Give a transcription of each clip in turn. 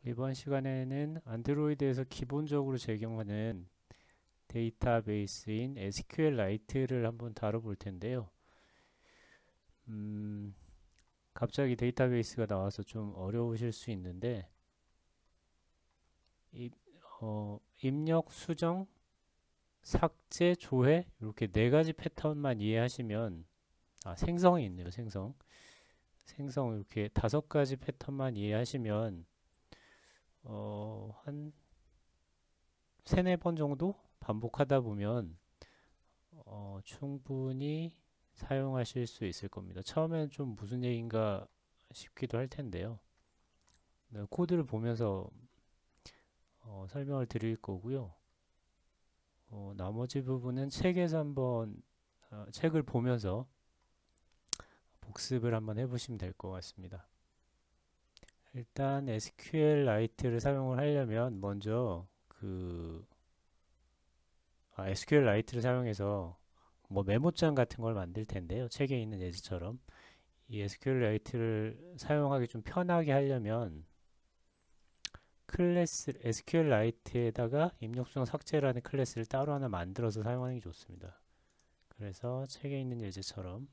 이번 시간에는 안드로이드에서 기본적으로 적용하는 데이터베이스인 SQLite를 한번 다뤄볼 텐데요. 음, 갑자기 데이터베이스가 나와서 좀 어려우실 수 있는데 입, 입력, 수정, 삭제, 조회 이렇게 네 가지 패턴만 이해하시면 생성이 있네요. 생성 이렇게 다섯 가지 패턴만 이해하시면 한 세네 번 정도 반복하다 보면 충분히 사용하실 수 있을 겁니다. 처음에는 좀 무슨 얘기인가 싶기도 할 텐데요. 네, 코드를 보면서 설명을 드릴 거고요. 나머지 부분은 책에서 한번 책을 보면서 복습을 한번 해보시면 될 것 같습니다. 일단 SQLite를 사용을 하려면 먼저 SQLite를 사용해서 뭐 메모장 같은 걸 만들 텐데요. 책에 있는 예시처럼 이 SQLite를 사용하기 좀 편하게 하려면 클래스 SQLite에다가 입력수정 삭제라는 클래스를 따로 하나 만들어서 사용하는 게 좋습니다. 그래서 책에 있는 예제처럼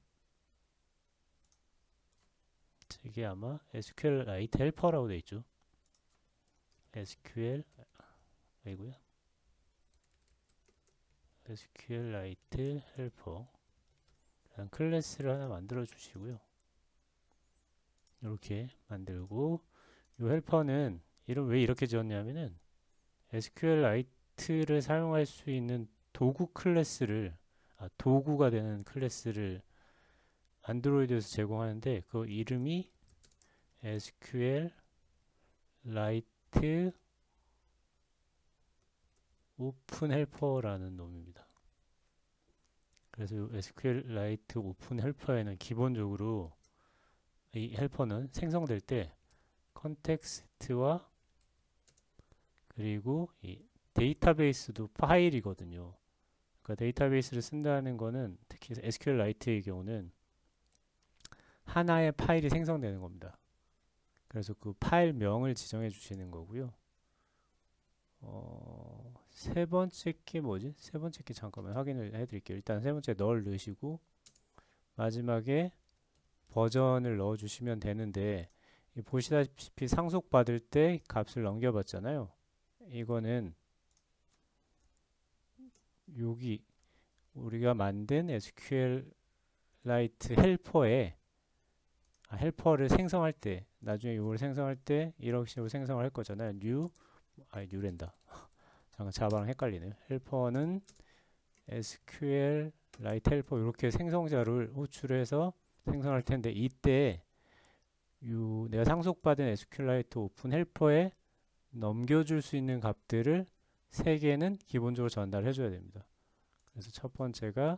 책에 아마 SQLite 헬퍼라고 되어 있죠. SQL 아니고요. SQLite 헬퍼 클래스를 하나 만들어 주시고요. 이렇게 만들고 이 헬퍼는 이름 왜 이렇게 지었냐면은 SQLite를 사용할 수 있는 도구 클래스를 도구가 되는 클래스를 안드로이드에서 제공하는데 그 이름이 SQLite 오픈 헬퍼라는 놈입니다. 그래서 SQLite 오픈 헬퍼에는 기본적으로 이 헬퍼는 생성될 때 컨텍스트와 그리고 이 데이터베이스도 파일이거든요. 그러니까 데이터베이스를 쓴다는 거는 특히 SQLite의 경우는 하나의 파일이 생성되는 겁니다. 그래서 그 파일명을 지정해 주시는 거고요. 세 번째 게 뭐지? 세 번째 게 잠깐만 확인을 해 드릴게요. 일단 세 번째 널 넣으시고 마지막에 버전을 넣어 주시면 되는데 보시다시피 상속 받을 때 값을 넘겨봤잖아요. 이거는 여기 우리가 만든 SQLite 헬퍼에 헬퍼를 생성할 때 나중에 이걸 생성할 때 이런 식으로 생성을 할 거잖아요. 뉴랜다. 잠깐 자바랑 헷갈리네요. 헬퍼는 SQLite 헬퍼 이렇게 생성자를 호출해서 생성할 텐데 이때 내가 상속받은 SQLite 오픈 헬퍼에 넘겨줄 수 있는 값들을 3개는 기본적으로 전달해 줘야 됩니다. 그래서 첫 번째가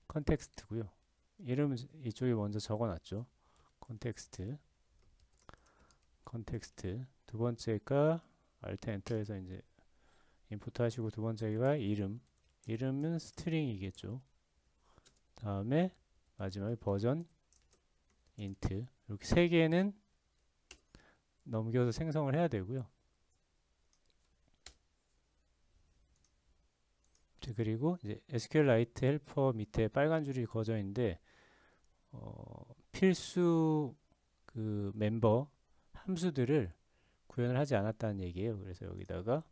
컨텍스트고요. 이름은 이쪽에 먼저 적어놨죠. 컨텍스트. 두 번째가 Alt 엔터에서 이제 인풋 하시고 두 번째가 이름은 스트링이겠죠. 다음에 마지막에 버전 int 이렇게 3개는 넘겨서 생성을 해야 되고요. 그리고 이제 SQLite 헬퍼 밑에 빨간 줄이 그어져 있는데 필수 그 멤버 함수들을 구현을 하지 않았다는 얘기예요. 그래서 여기다가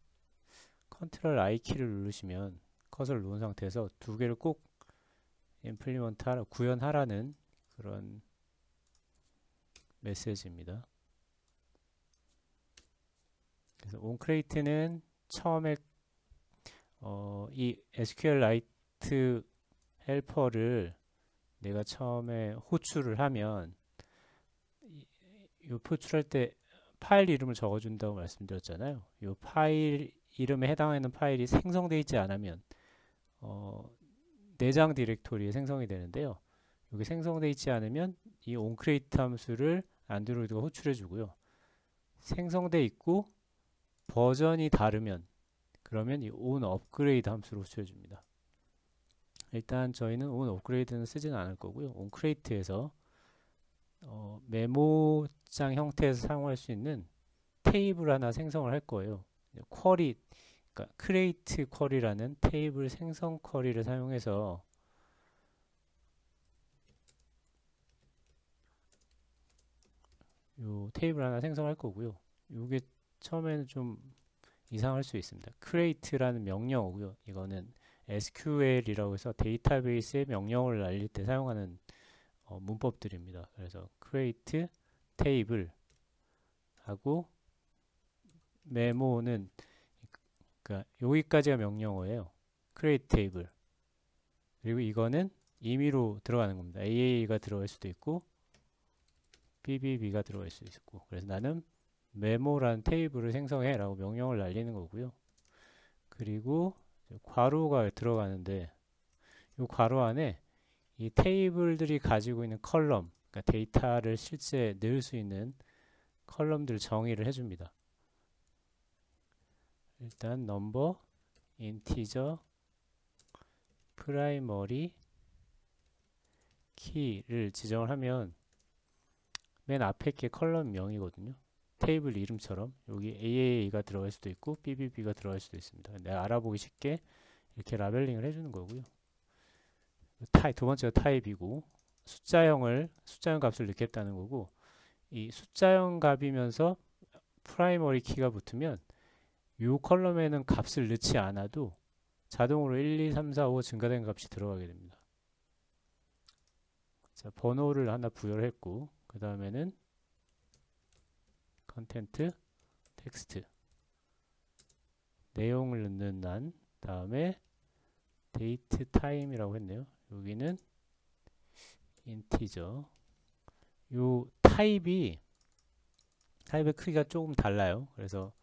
컨트롤 I 키를 누르시면 커서를 누른 상태에서 두 개를 꼭 임플리먼트 하라, 구현하라는 그런 메시지입니다. 그래서 onCreate는 처음에 이 SQLite 헬퍼를 내가 처음에 호출을 하면 이 호출할 때 파일 이름을 적어준다고 말씀드렸잖아요. 이 파일 이름에 해당하는 파일이 생성되어 있지 않으면 내장 디렉토리에 생성이 되는데요. 여기 생성되어 있지 않으면 이 onCreate 함수를 안드로이드가 호출해 주고요. 생성되어 있고 버전이 다르면 그러면 이 onUpgrade 함수를 호출해 줍니다. 일단 저희는 onUpgrade는 쓰지는 않을 거고요. onCreate에서 메모장 형태에서 사용할 수 있는 테이블 하나 생성을 할 거예요. 쿼리, 그러니까 create 쿼리라는 테이블 생성 쿼리를 사용해서 요 테이블 하나 생성할 거고요. 요게 처음에는 좀 이상할 수 있습니다. create라는 명령어고요. 이거는 SQL이라고 해서 데이터베이스의 명령어를 날릴 때 사용하는 문법들입니다. 그래서 create table 하고 메모는 그러니까 여기까지가 명령어예요. create table. 그리고 이거는 임의로 들어가는 겁니다. AA가 들어갈 수도 있고 BBB가 들어갈 수도 있고. 그래서 나는 메모라는 테이블을 생성해 라고 명령을 날리는 거고요. 그리고 괄호가 들어가는데 이 괄호 안에 이 테이블들이 가지고 있는 컬럼, 그러니까 데이터를 실제 넣을 수 있는 컬럼들 정의를 해줍니다. 일단 넘버, 인티저, 프라이머리, 키를 지정을 하면 맨 앞에 게 컬럼 명이거든요. 테이블 이름처럼 여기 AA가 들어갈 수도 있고 BBB가 들어갈 수도 있습니다. 내가 알아보기 쉽게 이렇게 라벨링을 해주는 거고요. 두 번째가 타입이고 숫자형 값을 넣겠다는 거고 이 숫자형 값이면서 프라이머리 키가 붙으면 이 컬럼에는 값을 넣지 않아도 자동으로 1, 2, 3, 4, 5 증가된 값이 들어가게 됩니다. 자, 번호를 하나 부여를 했고 그 다음에는 컨텐트, 텍스트 내용을 넣는 란 다음에 데이트 타임이라고 했네요. 여기는 인티저. 요 타입의 크기가 조금 달라요. 그래서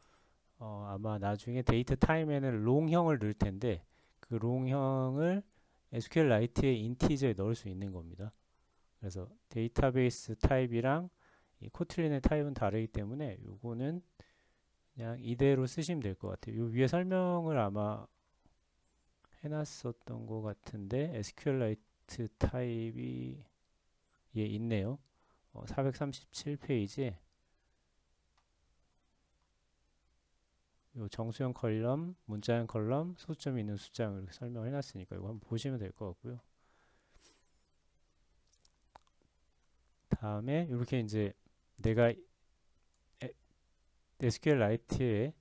아마 나중에 데이트 타임에는 롱형을 넣을 텐데 그 롱형을 SQLite의 인티저에 넣을 수 있는 겁니다. 그래서 데이터베이스 타입이랑 이 코틀린의 타입은 다르기 때문에 요거는 그냥 이대로 쓰시면 될 것 같아요. 요 위에 설명을 아마 해놨었던 것 같은데 SQLite 타입이 있네요. 437페이지에 요 정수형 컬럼, 문자형 컬럼, 소수점이 있는 숫자형 이렇게 설명을 해놨으니까 이거 한번 보시면 될 것 같고요. 다음에 이렇게 이제 내가 SQLite에서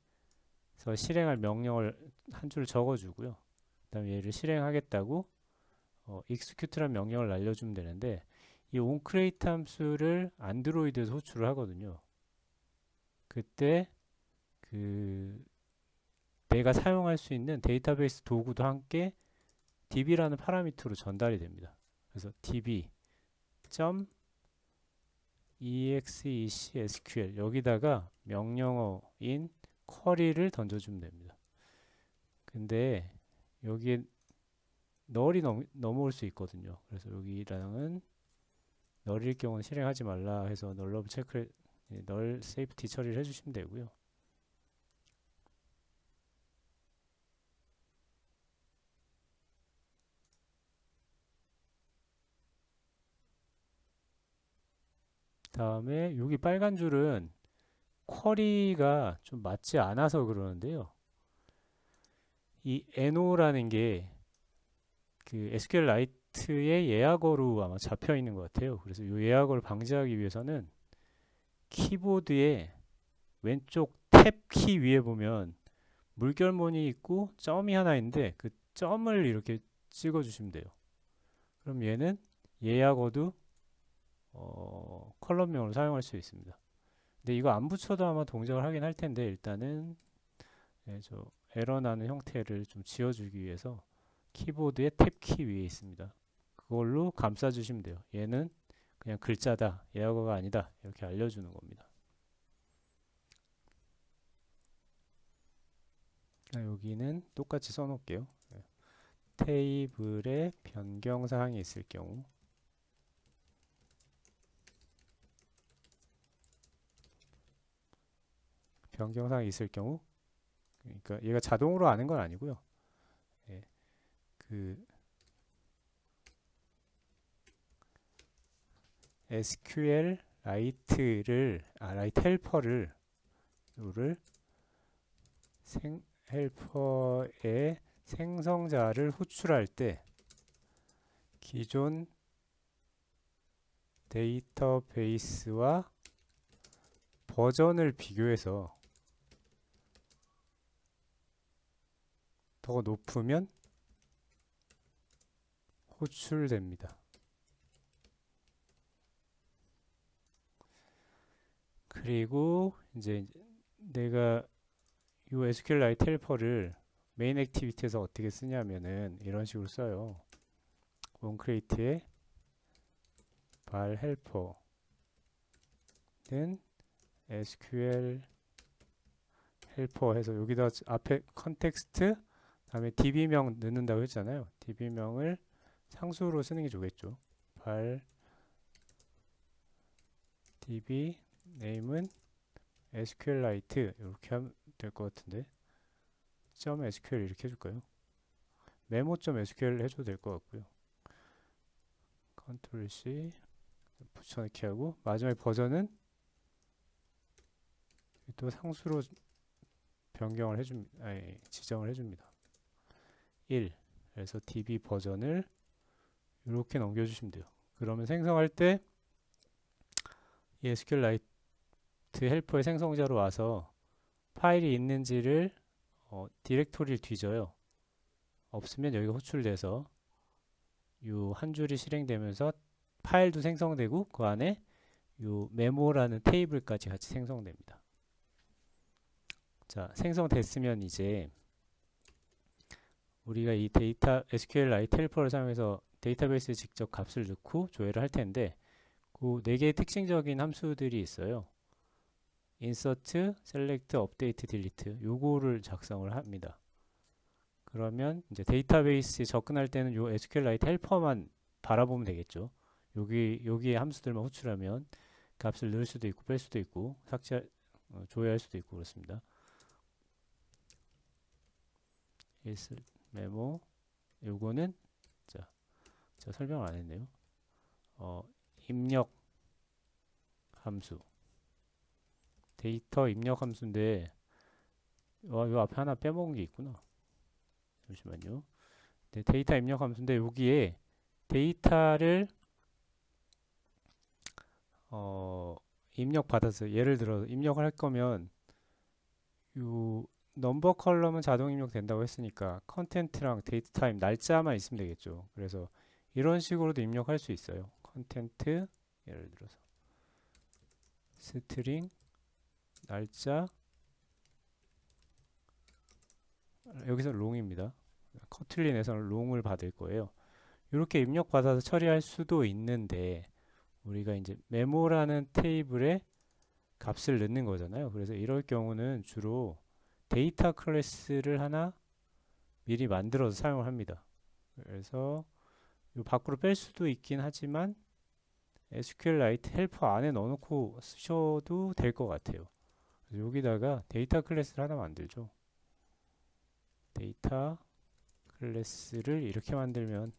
실행할 명령을 한 줄 적어주고요. 그 다음에 얘를 실행하겠다고 execute라는 명령을 날려주면 되는데 이 onCreate 함수를 안드로이드에서 호출을 하거든요. 그때 내가 사용할 수 있는 데이터베이스 도구도 함께 db라는 파라미터로 전달이 됩니다. 그래서 db.exec_sql 여기다가 명령어인 쿼리를 던져주면 됩니다. 근데 여기에 널이 넘어올 수 있거든요. 그래서 여기랑은 널일 경우는 실행하지 말라 해서 널러브 체크 널 세이프티 처리를 해주시면 되고요. 다음에 여기 빨간 줄은 쿼리가 좀 맞지 않아서 그러는데요. 이 NO라는 게 그 SQLite의 예약어로 아마 잡혀 있는 것 같아요. 그래서 이 예약어를 방지하기 위해서는 키보드의 왼쪽 탭 키 위에 보면 물결문이 있고 점이 하나 있는데 그 점을 이렇게 찍어 주시면 돼요. 그럼 얘는 예약어도 컬럼명으로 사용할 수 있습니다. 근데 이거 안 붙여도 아마 동작을 하긴 할 텐데 일단은 저 에러 나는 형태를 좀 지워주기 위해서 키보드의 탭 키 위에 있습니다. 그걸로 감싸주시면 돼요. 얘는 그냥 글자다, 예약어가 아니다 이렇게 알려주는 겁니다. 여기는 똑같이 써놓을게요. 테이블에 변경사항이 있을 경우 그러니까 얘가 자동으로 아는 건 아니고요. SQLite를 라이트 헬퍼를 룰을 헬퍼의 생성자를 호출할 때 기존 데이터베이스와 버전을 비교해서 더 높으면 호출됩니다. 그리고 이제 내가 이 SQLite 헬퍼를 메인 액티비티에서 어떻게 쓰냐면은 이런 식으로 써요. onCreate의 발 헬퍼는 SQL 헬퍼 해서 여기다 앞에 컨텍스트 다음에 db명 넣는다고 했잖아요. db명을 상수로 쓰는 게 좋겠죠. 발 db name은 SQLite 이렇게 하면 될 것 같은데 .sql 이렇게 해줄까요? 메모.sql 해줘도 될 것 같고요. 컨트롤 C 붙여넣기 하고 마지막에 버전은 또 상수로 변경을 지정을 해줍니다. 1 그래서 db 버전을 이렇게 넘겨주시면 돼요. 그러면 생성할 때 이 SQLite 헬퍼의 생성자로 와서 파일이 있는지를 디렉토리를 뒤져요. 없으면 여기가 호출돼서 이 한 줄이 실행되면서 파일도 생성되고 그 안에 이 메모라는 테이블까지 같이 생성됩니다. 자, 생성됐으면 이제 우리가 이 SQLite 헬퍼를 사용해서 데이터베이스에 직접 값을 넣고 조회를 할 텐데 그 4개의 특징적인 함수들이 있어요. insert, select, update, delete 요거를 작성을 합니다. 그러면 이제 데이터베이스에 접근할 때는 요 SQLite 헬퍼만 바라보면 되겠죠. 여기에 함수들만 호출하면 값을 넣을 수도 있고 뺄 수도 있고 조회할 수도 있고 그렇습니다. 메모 요거는 제가 설명을 안 했네요. 입력 함수 데이터 입력 함수인데 요 앞에 하나 빼먹은 게 있구나. 잠시만요. 네, 데이터 입력 함수인데 여기에 데이터를 입력받아서 예를 들어 입력을 할 거면 요 넘버 컬럼은 자동 입력된다고 했으니까 컨텐트랑 데이트 타임 날짜만 있으면 되겠죠. 그래서 이런 식으로도 입력할 수 있어요. 컨텐트 예를 들어서 스트링 날짜 여기서 롱입니다. 커틀린에서는 롱을 받을 거예요. 이렇게 입력받아서 처리할 수도 있는데 우리가 이제 메모라는 테이블에 값을 넣는 거잖아요. 그래서 이럴 경우는 주로 데이터 클래스를 하나 미리 만들어서 사용을 합니다. 그래서 이 밖으로 뺄 수도 있긴 하지만 SQLite 헬퍼 안에 넣어놓고 쓰셔도 될 것 같아요. 그래서 여기다가 데이터 클래스를 하나 만들죠. 데이터 클래스를 이렇게 만들면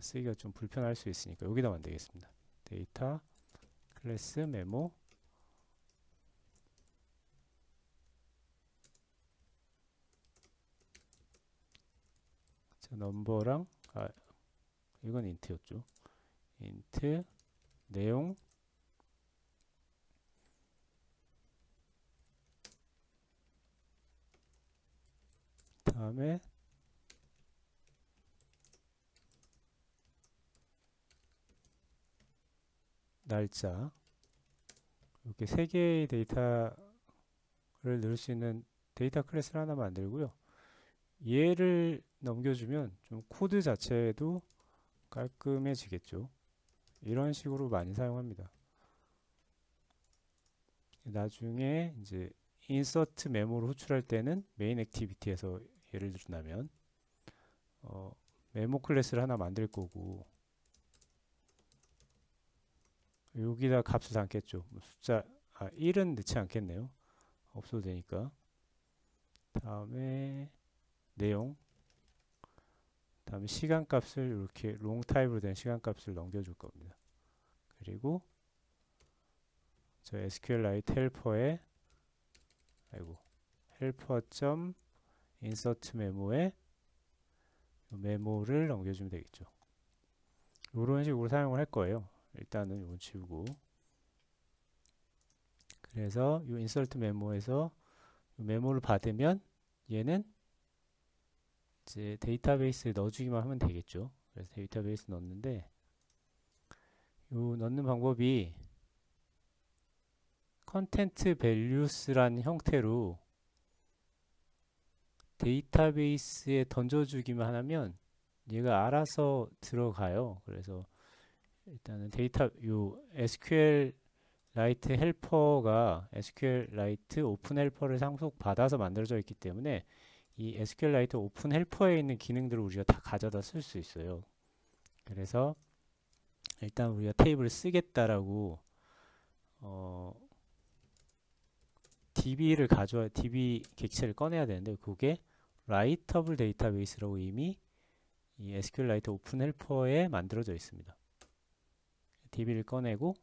쓰기가 좀 불편할 수 있으니까 여기다 만들겠습니다. 데이터 클래스 메모 넘버랑 이건 인트였죠. 인트 내용 다음에 날짜 이렇게 3개의 데이터를 넣을 수 있는 데이터 클래스를 하나 만들고요. 얘를 넘겨주면 좀 코드 자체도 깔끔해지겠죠. 이런 식으로 많이 사용합니다. 나중에 이제 insert 메모를 호출할 때는 메인 액티비티에서 예를 들자면 메모 클래스를 하나 만들 거고 여기다 값을 담겠죠. 숫자 1은 넣지 않겠네요. 없어도 되니까. 다음에 내용 다음에 시간값을 이렇게 롱 타입으로 된 시간값을 넘겨줄 겁니다. 그리고 저 SQLite 헬퍼에 helper.insert 메모에 메모를 넘겨주면 되겠죠. 이런 식으로 사용을 할 거예요. 일단은 이건 지우고, 그래서 이 insert 메모에서 메모를 받으면 얘는 이제 데이터베이스에 넣어주기만 하면 되겠죠. 그래서 데이터베이스 넣는데, 요 넣는 방법이 컨텐트 밸류스라는 형태로 데이터베이스에 던져주기만 하면 얘가 알아서 들어가요. 그래서 일단은 요 SQLite 헬퍼가 SQLite 오픈 헬퍼를 상속 받아서 만들어져 있기 때문에 이 SQLite 오픈 헬퍼에 있는 기능들을 우리가 다 가져다 쓸 수 있어요. 그래서 일단 우리가 테이블을 쓰겠다라고 DB를 DB 객체를 꺼내야 되는데, 그게 writable 데이터베이스라고 이미 이 SQLite 오픈 헬퍼에 만들어져 있습니다. DB를 꺼내고,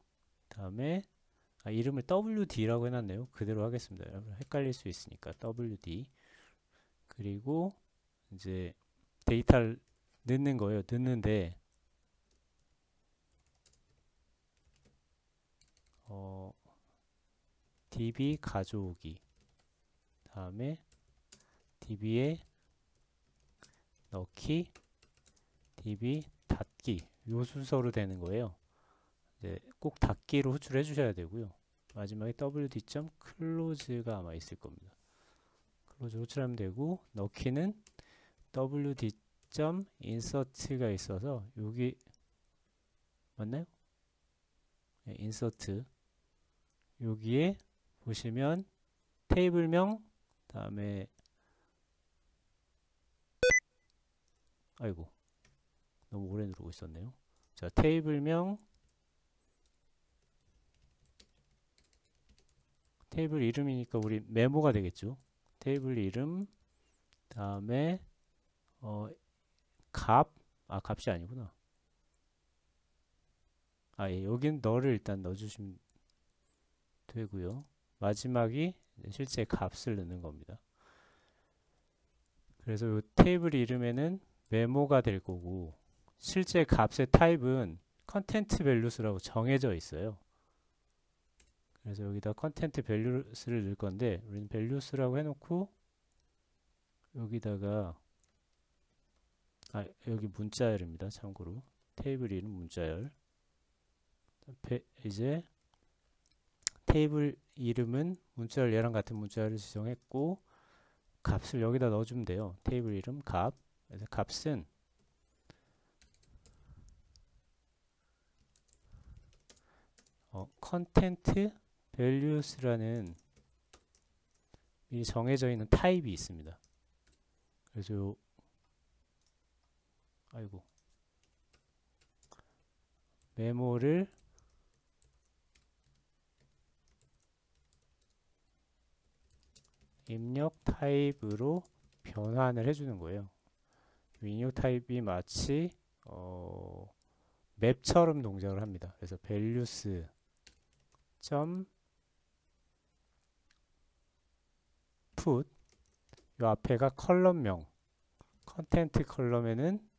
다음에 이름을 WD라고 해놨네요. 그대로 하겠습니다. 여러분 헷갈릴 수 있으니까 WD. 그리고 이제 데이터를 넣는 거예요. 넣는데 DB 가져오기, 다음에 DB에 넣기, DB 닫기, 요 순서로 되는 거예요. 이제 꼭 닫기로 호출해 주셔야 되고요. 마지막에 wd.close가 아마 있을 겁니다. 클로즈 호출하면 되고, 넣기는 wd.insert가 있어서 여기 맞나요? 네, insert. 여기에 보시면 테이블명, 다음에 아이고 너무 오래 누르고 있었네요. 자, 테이블명, 테이블 이름이니까 우리 메모가 되겠죠. 테이블 이름, 다음에 값이 아니구나. 예, 여긴 너를 일단 넣어주시면 되고요. 마지막이 실제 값을 넣는 겁니다. 그래서 이 테이블 이름에는 메모가 될 거고, 실제 값의 타입은 컨텐트 밸류스라고 정해져 있어요. 그래서 여기다 컨텐트 밸류스를 넣을 건데, 우리는 밸류스라고 해놓고 여기다가 여기 문자열입니다. 참고로 테이블 이름 문자열. 이제 테이블 이름은 문자열, 얘랑 같은 문자열을 지정했고, 값을 여기다 넣어주면 돼요. 테이블 이름 값. 그래서 값은 컨텐트 밸류스라는 이 정해져 있는 타입이 있습니다. 그래서 메모를 입력 타입으로 변환을 해주는 거예요. 입력 타입이 마치 맵처럼 동작을 합니다. 그래서 values put, 이 앞에가 컬럼명, 컨텐트 컬럼에는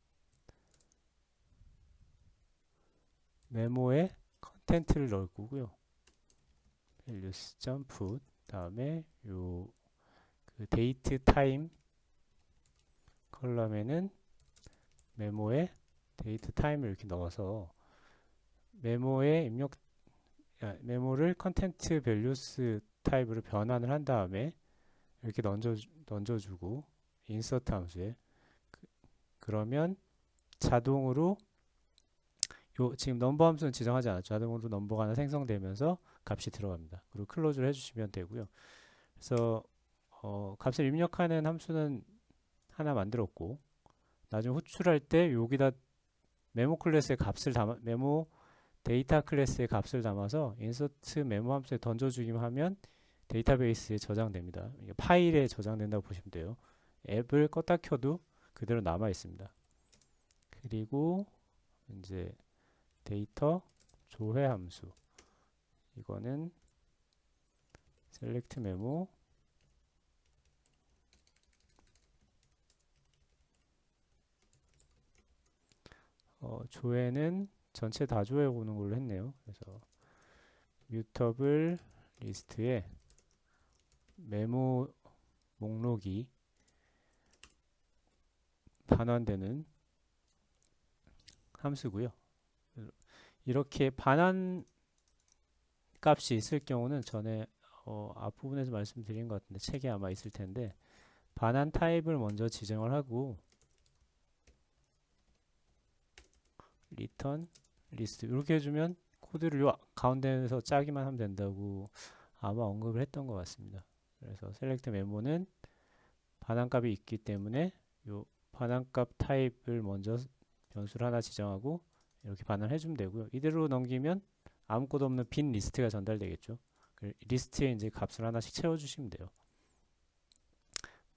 메모에 컨텐트를 넣을 거고요. values.put, 다음에 요 그 데이트 타임 컬럼에는 메모에 데이트 타임을 이렇게 넣어서 메모를 컨텐트 밸류스 타입으로 변환을 한 다음에 이렇게 던져주고 인서트 함수에 그러면 자동으로 지금 넘버 함수는 지정하지 않았죠. 자동으로 넘버가 하나 생성되면서 값이 들어갑니다. 그리고 클로즈를 해주시면 되고요. 그래서 값을 입력하는 함수는 하나 만들었고, 나중에 호출할 때 여기다 메모 데이터 클래스의 값을 담아서 인서트 메모 함수에 던져주기만 하면 데이터베이스에 저장됩니다. 파일에 저장된다고 보시면 돼요. 앱을 껐다 켜도 그대로 남아 있습니다. 그리고 이제 데이터 조회 함수, 이거는 select 메모 조회는 전체 다 조회 오는 걸로 했네요. 그래서 뮤터블 리스트에 메모 목록이 반환되는 함수고요. 이렇게 반환 값이 있을 경우는 전에 앞부분에서 말씀드린 것 같은데 책에 아마 있을 텐데 반환 타입을 먼저 지정을 하고 return list 이렇게 해주면 코드를 요 가운데에서 짜기만 하면 된다고 아마 언급을 했던 것 같습니다. 그래서 select 메모는 반환값이 있기 때문에 요 반환값 타입을 먼저 변수를 하나 지정하고 이렇게 반환해 주면 되고요. 이대로 넘기면 아무것도 없는 빈 리스트가 전달되겠죠. 리스트에 이제 값을 하나씩 채워주시면 돼요.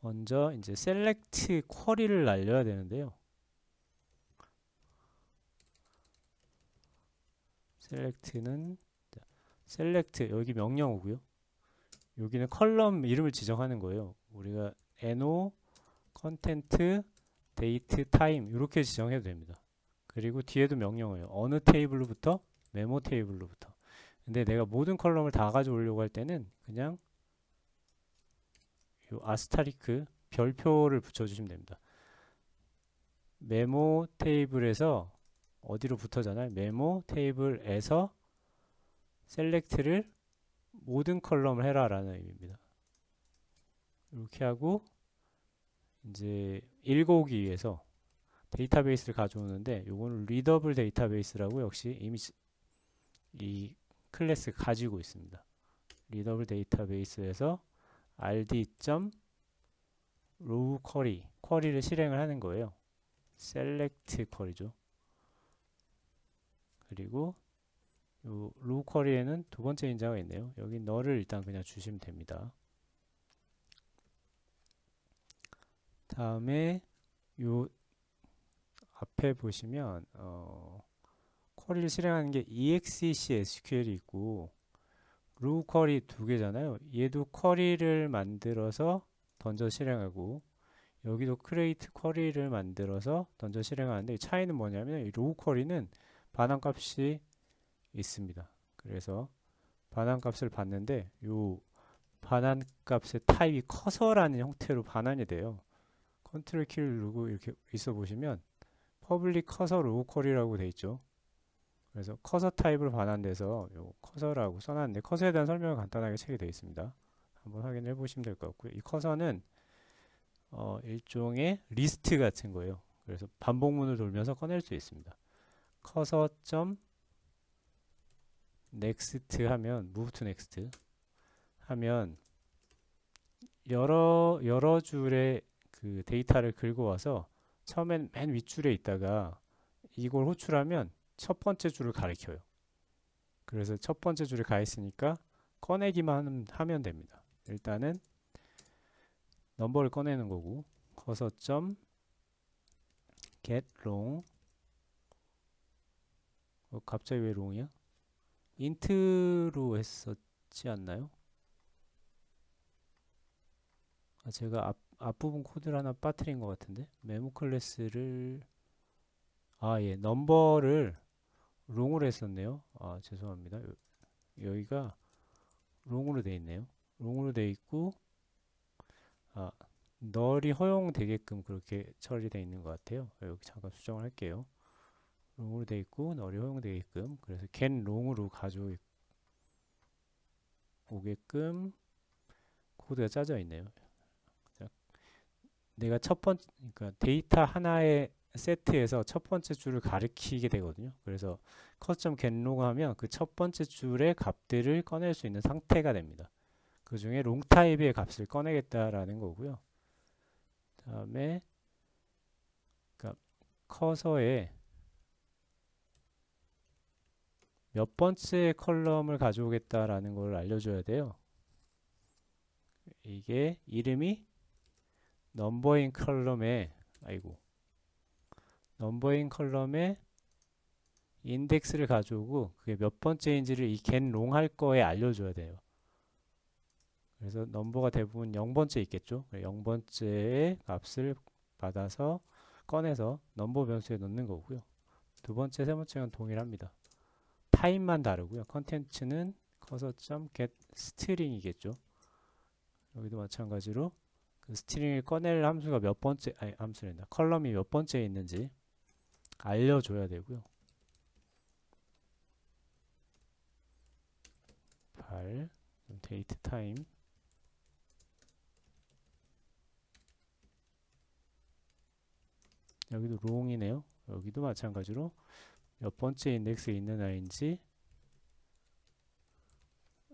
먼저 이제 select 쿼리를 날려야 되는데요. select는 select 여기 명령어고요. 여기는 컬럼 이름을 지정하는 거예요. 우리가 no content date time 이렇게 지정해도 됩니다. 그리고 뒤에도 명령어예요. 어느 테이블로부터 메모 테이블로부터. 근데 내가 모든 컬럼을 다 가져오려고 할 때는 그냥 요 아스타리크 별표를 붙여주시면 됩니다. 메모 테이블에서 어디로 붙어잖아요. 메모 테이블에서 셀렉트를 모든 컬럼을 해라 라는 의미입니다. 이렇게 하고 이제 읽어오기 위해서 데이터베이스를 가져오는데 요거는 리더블 데이터베이스라고 역시 이미 이 클래스 가지고 있습니다. 리더블 데이터베이스에서 rd.row 쿼리 쿼리를 실행을 하는 거예요. select 쿼리죠. 그리고 요 row 쿼리에는 두 번째 인자가 있네요. 여기 너를 일단 그냥 주시면 됩니다. 다음에 요 앞에 보시면 쿼리를 실행하는 게 exec SQL이 있고 row 쿼리 두 개잖아요. 얘도 쿼리를 만들어서 던져 실행하고 여기도 create 쿼리를 만들어서 던져 실행하는데 차이는 뭐냐면 이 row 쿼리는 반환값이 있습니다. 그래서 반환값을 받는데 요 반환값의 타입이 커서라는 형태로 반환이 돼요. 컨트롤 키를 누르고 이렇게 있어 보시면 퍼블릭 커서 row 쿼리라고 돼 있죠. 그래서 커서 타입으로 반환돼서 요 커서라고 써놨는데 커서에 대한 설명은 간단하게 책에 되어 있습니다. 한번 확인해 보시면 될 것 같고요. 이 커서는 일종의 리스트 같은 거예요. 그래서 반복문을 돌면서 꺼낼 수 있습니다. 커서.next 하면 move to next 하면 여러 줄의 그 데이터를 긁어 와서 처음엔 맨 윗줄에 있다가 이걸 호출하면 첫 번째 줄을 가리켜요. 그래서 첫 번째 줄에 가 있으니까 꺼내기만 하면 됩니다. 일단은 넘버를 꺼내는 거고 커서.getLong 갑자기 왜 long이야? int로 했었지 않나요? 제가 앞부분 코드를 하나 빠뜨린 것 같은데 메모 클래스를 예 넘버를 long으로 했었네요. 죄송합니다. 여기가 long으로 돼 있네요. long으로 돼 있고 널이 허용되게끔 그렇게 처리되어 있는 것 같아요. 여기 잠깐 수정을 할게요. long으로 돼 있고 널이 허용되게끔 그래서 getLong으로 가져오게끔 코드가 짜져 있네요. 내가 그러니까 데이터 하나의 세트에서 첫 번째 줄을 가리키게 되거든요. 그래서 custom.getLong 하면 그 첫 번째 줄의 값들을 꺼낼 수 있는 상태가 됩니다. 그 중에 long 타입의 값을 꺼내겠다라는 거고요. 다음에 그러니까 커서에 몇 번째 컬럼을 가져오겠다라는 걸 알려줘야 돼요. 이게 이름이 넘버인 컬럼에 넘버인 컬럼에 인덱스를 가져오고 그게 몇 번째인지를 이 getLong 할 거에 알려줘야 돼요. 그래서 넘버가 대부분 0번째 있겠죠. 0번째의 값을 받아서 꺼내서 넘버 변수에 넣는 거고요. 두 번째, 세 번째는 동일합니다. 타입만 다르고요. 컨텐츠는 cursor.get string이겠죠. 여기도 마찬가지로 그 스트링을 꺼낼 함수가 몇 번째, 아니 함수란다. 컬럼이 몇 번째에 있는지 알려줘야 되고요. 8 데이트 타임 여기도 롱이네요. 여기도 마찬가지로 몇 번째 인덱스에 있는 아이인지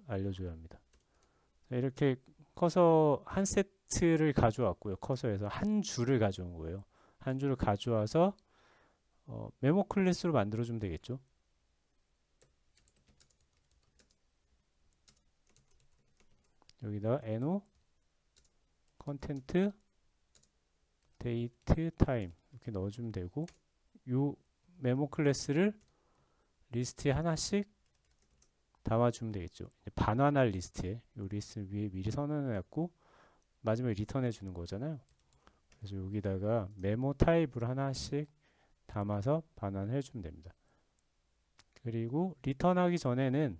알려줘야 합니다. 이렇게 커서 한 세트를 가져왔고요. 커서에서 한 줄을 가져온 거예요. 한 줄을 가져와서 메모 클래스로 만들어주면 되겠죠. 여기다가 no 컨텐트 데이트 타임 이렇게 넣어주면 되고 요 메모 클래스를 리스트에 하나씩 담아주면 되겠죠. 반환할 리스트에 요 리스트 위에 미리 선언해놨고 마지막에 리턴해 주는 거잖아요. 그래서 여기다가 메모 타입으로 하나씩 담아서 반환해 주면 됩니다. 그리고 리턴하기 전에는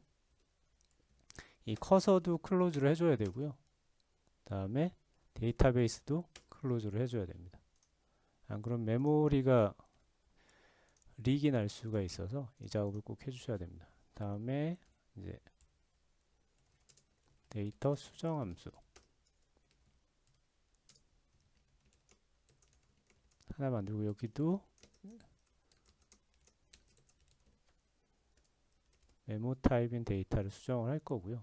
이 커서도 클로즈를 해줘야 되고요. 다음에 데이터베이스도 클로즈를 해줘야 됩니다. 안 그럼 메모리가 릭이 날 수가 있어서 이 작업을 꼭 해주셔야 됩니다. 다음에 이제 데이터 수정 함수 하나 만들고 여기도 메모 타입인 데이터를 수정을 할 거고요.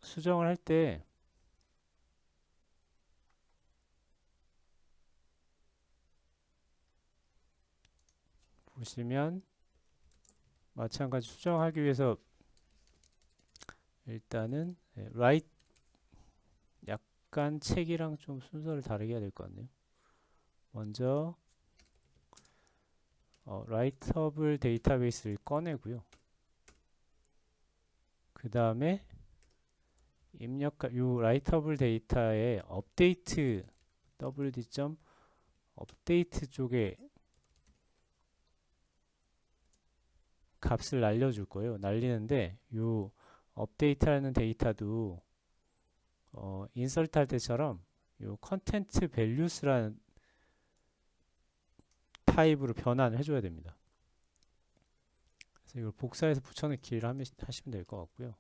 수정을 할 때 보시면 마찬가지 수정하기 위해서 일단은 write 약간 책이랑 좀 순서를 다르게 해야 될 것 같네요. 먼저 writeable 데이터베이스를 꺼내고요. 그 다음에 입력할 요 writeable 데이터의 업데이트 wd. 업데이트 쪽에 값을 날려줄 거예요. 날리는데 요 업데이트하는 데이터도 인서트 할 때처럼 요 컨텐트 밸류스라는 타입으로 변환을 해줘야 됩니다. 그래서 이걸 복사해서 붙여넣기를 하시면 될 것 같고요.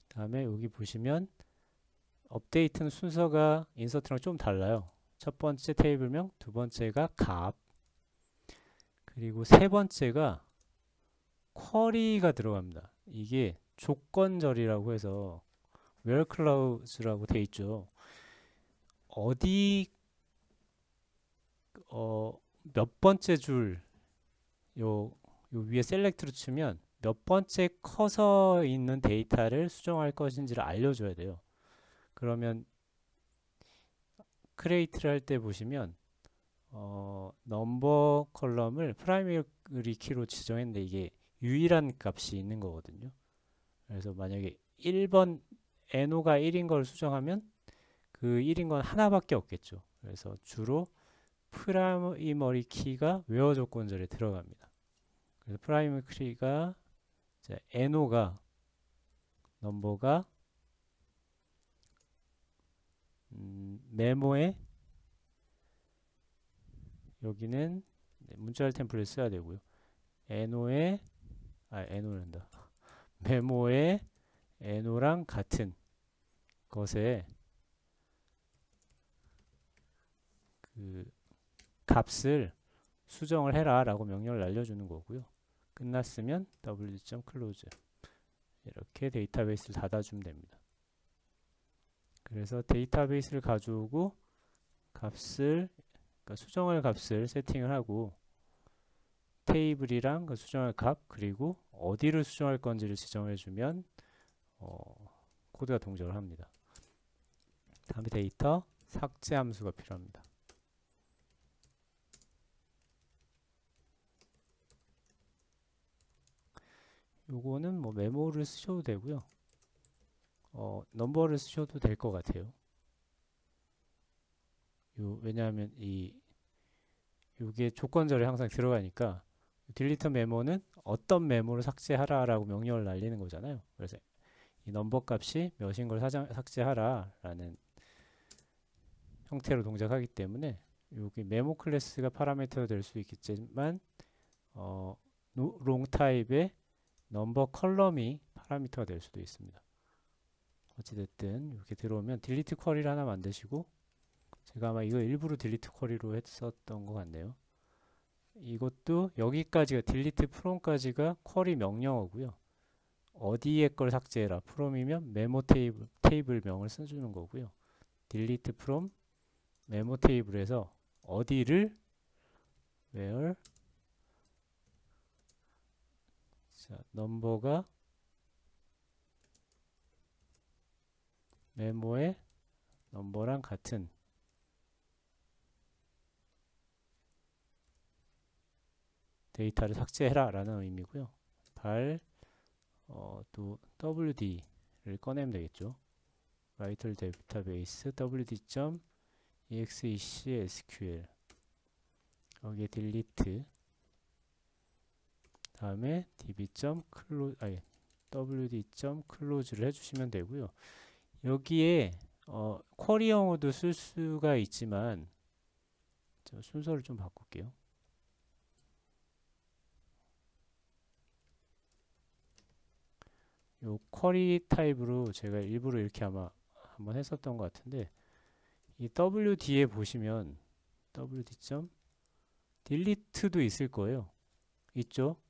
다음에 여기 보시면 업데이트는 순서가 인서트랑 좀 달라요. 첫 번째 테이블명, 두 번째가 값, 그리고 세 번째가 쿼리가 들어갑니다. 이게 조건절이라고 해서 where clause라고 돼 있죠. 어디 몇 번째 줄 요 위에 셀렉트로 치면 몇 번째 커서 있는 데이터를 수정할 것인지를 알려줘야 돼요. 그러면 크리에이트를 할 때 보시면 넘버 컬럼을 프라이머리 키로 지정했는데 이게 유일한 값이 있는 거거든요. 그래서 만약에 1번 NO가 1인 걸 수정하면 그 1인 건 하나밖에 없겠죠. 그래서 주로 프라이머리 키가 웨어 조건절에 들어갑니다. 그래서 프라이머리 키가 NO가 넘버가 메모에 여기는 문자열 템플릿 써야 되고요. NO란다. 메모에 NO랑 같은 것에 그 값을 수정을 해라 라고 명령을 날려주는 거고요. 끝났으면 wd.close 이렇게 데이터베이스를 닫아주면 됩니다. 그래서 데이터베이스를 가져오고 값을 그러니까 수정할 값을 세팅을 하고 테이블이랑 그 수정할 값 그리고 어디를 수정할 건지를 지정해 주면 코드가 동작을 합니다. 다음에 데이터 삭제 함수가 필요합니다. 요거는 뭐 메모를 쓰셔도 되고요. 넘버를 쓰셔도 될 것 같아요. 왜냐하면 요게 조건절에 항상 들어가니까 딜리터 메모는 어떤 메모를 삭제하라라고 명령을 날리는 거잖아요. 그래서 이 넘버 값이 몇인 걸 삭제하라라는 형태로 동작하기 때문에 여기 메모 클래스가 파라미터가 될 수 있겠지만 롱 타입의 넘버 컬럼이 파라미터가 될 수도 있습니다. 어찌됐든 이렇게 들어오면 딜리트 쿼리를 하나 만드시고, 제가 아마 이거 일부러 딜리트 쿼리로 했었던 것 같네요. 이것도 여기까지가 딜리트 프롬까지가 쿼리 명령어고요. 어디에 걸 삭제해라. 프롬이면 메모 테이블 명을 써주는 거고요. 딜리트 프롬 메모 테이블에서 어디를 where 자, 넘버가 메모의 넘버랑 같은 데이터를 삭제해라 라는 의미고요. 또 wd를 꺼내면 되겠죠. write database wd.exec sql 여기에 delete 다음에 wd.close를 해주시면 되고요. 여기에 쿼리형으로도 쓸 수가 있지만 순서를 좀 바꿀게요. 요 쿼리 타입으로 제가 일부러 이렇게 아마 한번 했었던 것 같은데, 이 wd에 보시면 wd.delete도 있을 거예요. 있죠?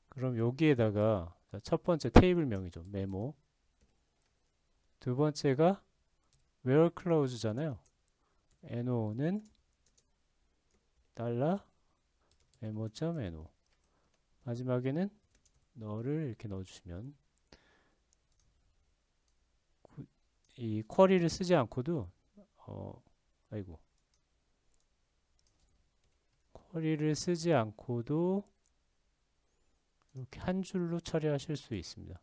그럼 여기에다가 첫 번째 테이블명이죠. 메모. 두 번째가 where close잖아요. no는 $memo.no 마지막에는 너를 이렇게 넣어주시면 이 쿼리를 쓰지 않고도 쿼리를 쓰지 않고도 이렇게 한 줄로 처리하실 수 있습니다.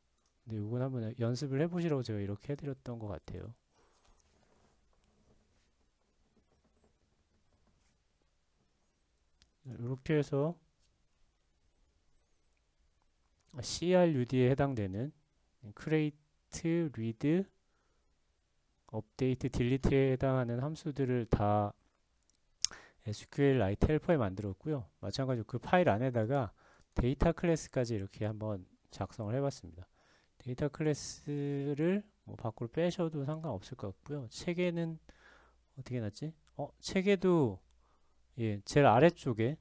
근데 이건 한번 연습을 해보시라고 제가 이렇게 해드렸던 것 같아요. 이렇게 해서 CRUD에 해당되는 create, read, update, delete에 해당하는 함수들을 다 SQLite 헬퍼에 만들었고요. 마찬가지로 그 파일 안에다가 데이터 클래스까지 이렇게 한번 작성을 해봤습니다. 데이터 클래스를 뭐 밖으로 빼셔도 상관없을 것 같고요. 체계는 어떻게 놨지? 체계도 제일 아래쪽에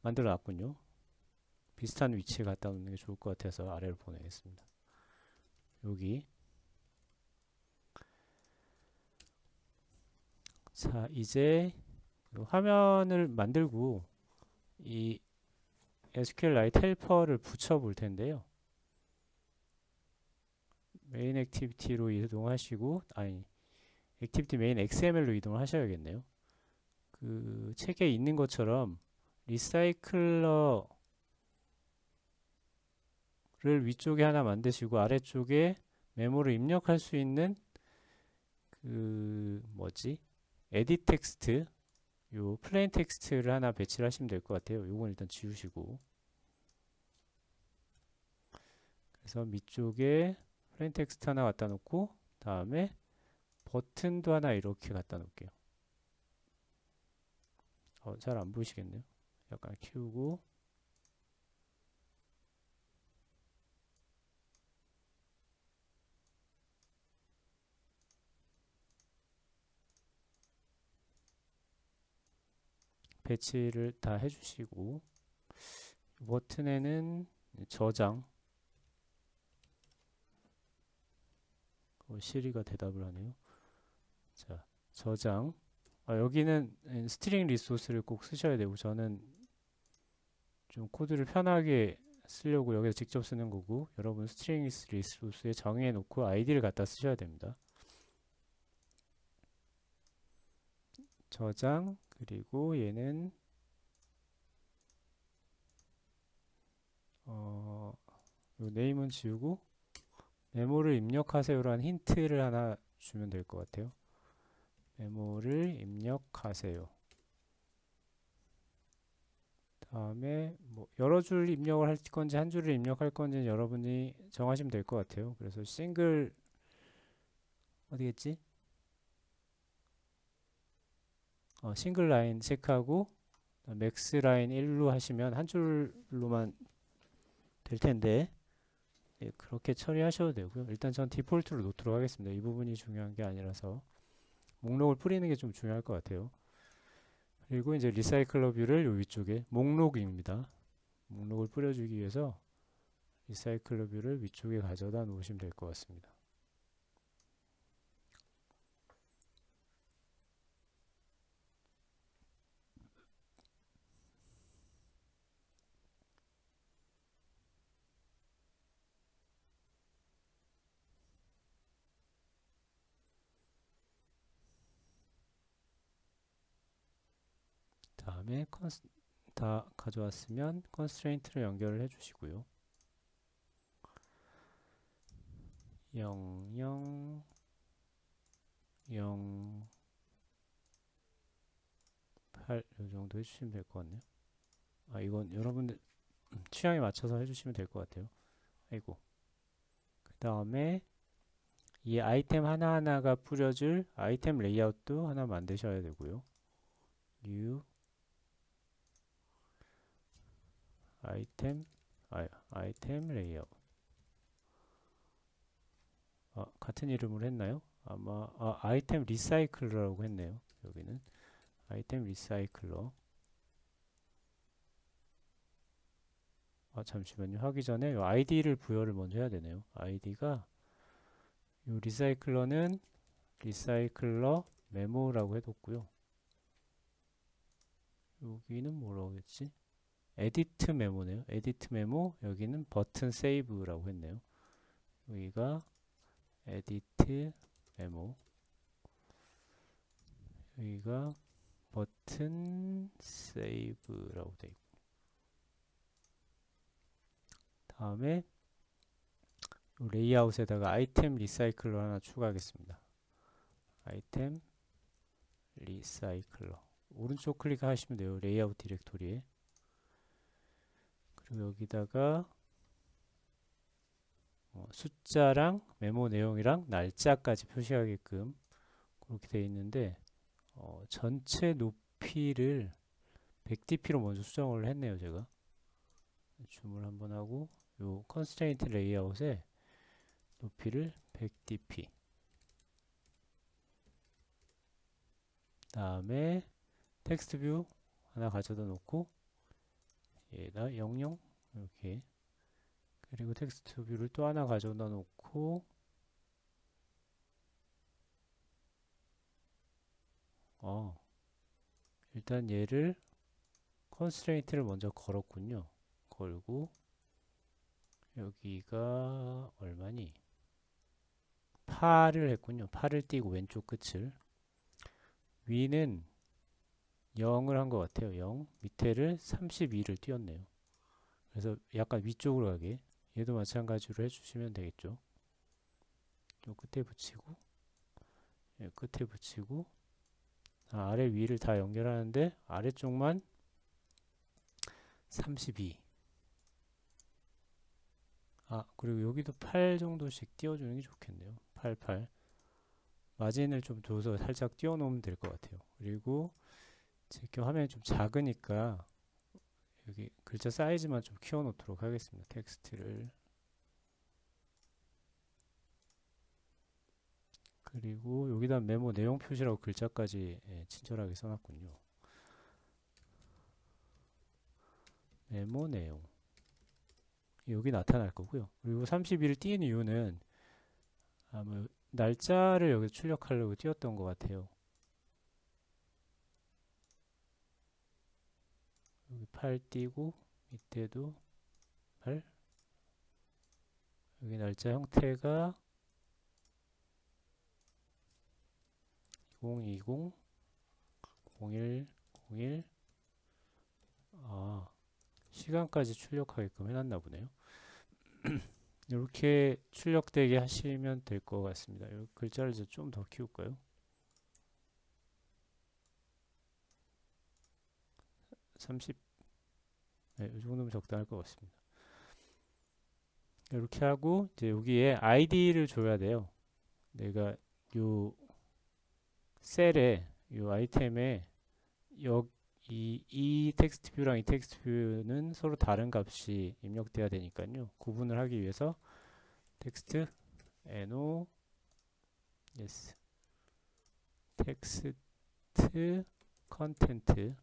만들어 놨군요. 비슷한 위치에 갖다 놓는 게 좋을 것 같아서 아래로 보내겠습니다. 여기. 자, 이제 화면을 만들고 이 SQLite 헬퍼를 붙여 볼 텐데요. 메인 액티비티로 이동하시고, 액티비티 메인 XML로 이동을 하셔야겠네요. 그 책에 있는 것처럼 리사이클러를 위쪽에 하나 만드시고 아래쪽에 메모를 입력할 수 있는 에딧 텍스트, 요 플레인 텍스트를 하나 배치를 하시면 될 것 같아요. 요건 일단 지우시고, 그래서 밑쪽에 플레인 텍스트 하나 갖다 놓고 다음에 버튼도 하나 이렇게 갖다 놓을게요. 잘 안 보이시겠네요. 약간 키우고, 배치를 다 해주시고, 버튼에는 저장, 시리가 대답을 하네요. 자, 저장. 여기는 스트링 리소스를 꼭 쓰셔야 되고, 저는 좀 코드를 편하게 쓰려고 여기서 직접 쓰는 거고, 여러분 스트링 리소스에 정의해 놓고 아이디를 갖다 쓰셔야 됩니다. 저장, 그리고 얘는 요 네임은 지우고 메모를 입력하세요라는 힌트를 하나 주면 될 것 같아요. 메모를 입력하세요. 다음에 뭐 여러 줄 입력을 할 건지 한 줄을 입력할 건지는 여러분이 정하시면 될 것 같아요. 그래서 싱글 어디겠지? 싱글 라인 체크하고 맥스 라인 1로 하시면 한 줄로만 될 텐데 예, 그렇게 처리하셔도 되고요. 일단 전 디폴트로 놓도록 하겠습니다. 이 부분이 중요한 게 아니라서 목록을 뿌리는 게 좀 중요할 것 같아요. 그리고 이제 리사이클러 뷰를 요 위쪽에 목록입니다. 목록을 뿌려주기 위해서 리사이클러 뷰를 위쪽에 가져다 놓으시면 될 것 같습니다. 다음에 다 가져왔으면 컨스트레인트를 연결을 해주시고요. 0, 0, 0, 8 이 정도 해주시면 될 것 같네요. 이건 여러분들 취향에 맞춰서 해주시면 될 것 같아요. 아이고. 그 다음에 이 아이템 하나하나가 뿌려줄 아이템 레이아웃도 하나 만드셔야 되고요. New 아이템 레이아웃. 같은 이름으로 했나요? 아마 아이템 리사이클러라고 했네요. 여기는 아이템 리사이클러. 잠시만요. 하기 전에 요 아이디를 부여를 먼저 해야 되네요. 아이디가 요 리사이클러는 리사이클러 메모라고 해뒀고요. 여기는 뭐라고 했지? 에디트 메모네요. 에디트 메모. 여기는 버튼 세이브라고 했네요. 여기가 에디트 메모. 여기가 버튼 세이브라고 되어 있고. 다음에 레이아웃에다가 아이템 리사이클러 하나 추가하겠습니다. 아이템 리사이클러. 오른쪽 클릭하시면 돼요. 레이아웃 디렉토리에. 그리고 여기다가 숫자랑 메모 내용이랑 날짜까지 표시하게끔 그렇게 되어 있는데 전체 높이를 100dp로 먼저 수정을 했네요. 제가 줌을 한번 하고 요 컨스트레인트 레이아웃에 높이를 100dp 다음에 텍스트 뷰 하나 가져다 놓고 얘다 00 이렇게 그리고 텍스트 뷰를 또 하나 가져다 놓고 일단 얘를 컨스트레인트를 먼저 걸었군요. 걸고 여기가 얼마니? 8을 했군요. 8을 띄고 왼쪽 끝을 위는 0을 한 것 같아요. 0 밑에를 32를 띄웠네요. 그래서 약간 위쪽으로 가게 얘도 마찬가지로 해주시면 되겠죠. 요 끝에 붙이고 끝에 붙이고 아래 위를 다 연결하는데 아래쪽만 32 그리고 여기도 8 정도씩 띄워주는 게 좋겠네요. 8 마진을 좀 줘서 살짝 띄워 놓으면 될 것 같아요. 그리고 제게 화면이 좀 작으니까 여기 글자 사이즈만 좀 키워 놓도록 하겠습니다. 텍스트를 그리고 여기다 메모 내용 표시라고 글자까지 친절하게 써놨군요. 메모 내용 여기 나타날 거고요. 그리고 32를 띄운 이유는 아마 날짜를 여기 출력하려고 띄웠던 것 같아요. 여기 8 띄고 밑에도 8 여기 날짜 형태가 2020 0101 시간까지 출력하게끔 해놨나 보네요. 이렇게 출력되게 하시면 될 것 같습니다. 이 글자를 좀 더 키울까요? 30, 네, 이 정도면 적당할 것 같습니다. 이렇게 하고 이제 여기에 아이디를 줘야 돼요. 내가 요 셀에 요 아이템에 이 텍스트 뷰랑 이 텍스트 뷰는 서로 다른 값이 입력돼야 되니까요. 구분을 하기 위해서 텍스트 no yes 텍스트 컨텐트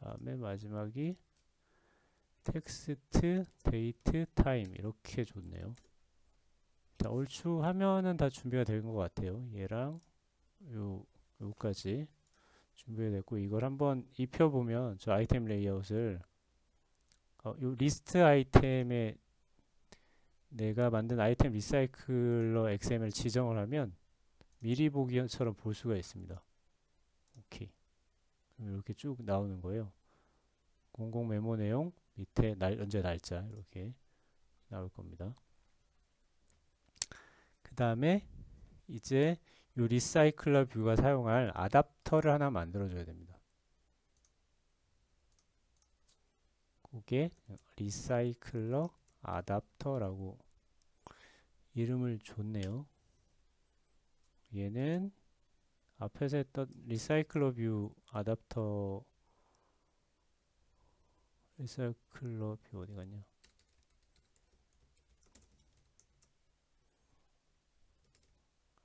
다음에 마지막이 텍스트 데이트 타임 이렇게 줬네요. 자, 얼추 하면은 다 준비가 된 것 같아요. 얘랑 요까지 준비가 됐고 이걸 한번 입혀보면 저 아이템 레이아웃을 요 리스트 아이템에 내가 만든 아이템 리사이클러 XML 지정을 하면 미리 보기처럼 볼 수가 있습니다. 오케이. 그럼 이렇게 쭉 나오는 거예요. 공공 메모 내용 밑에 언제 날짜 이렇게 나올 겁니다. 그 다음에 이제 요 리사이클러 뷰가 사용할 아답터를 하나 만들어 줘야 됩니다. 그게 리사이클러 아답터라고 이름을 줬네요. 얘는 앞에서 했던 리사이클러 뷰 아답터 리사이클러 뷰 어디 갔냐?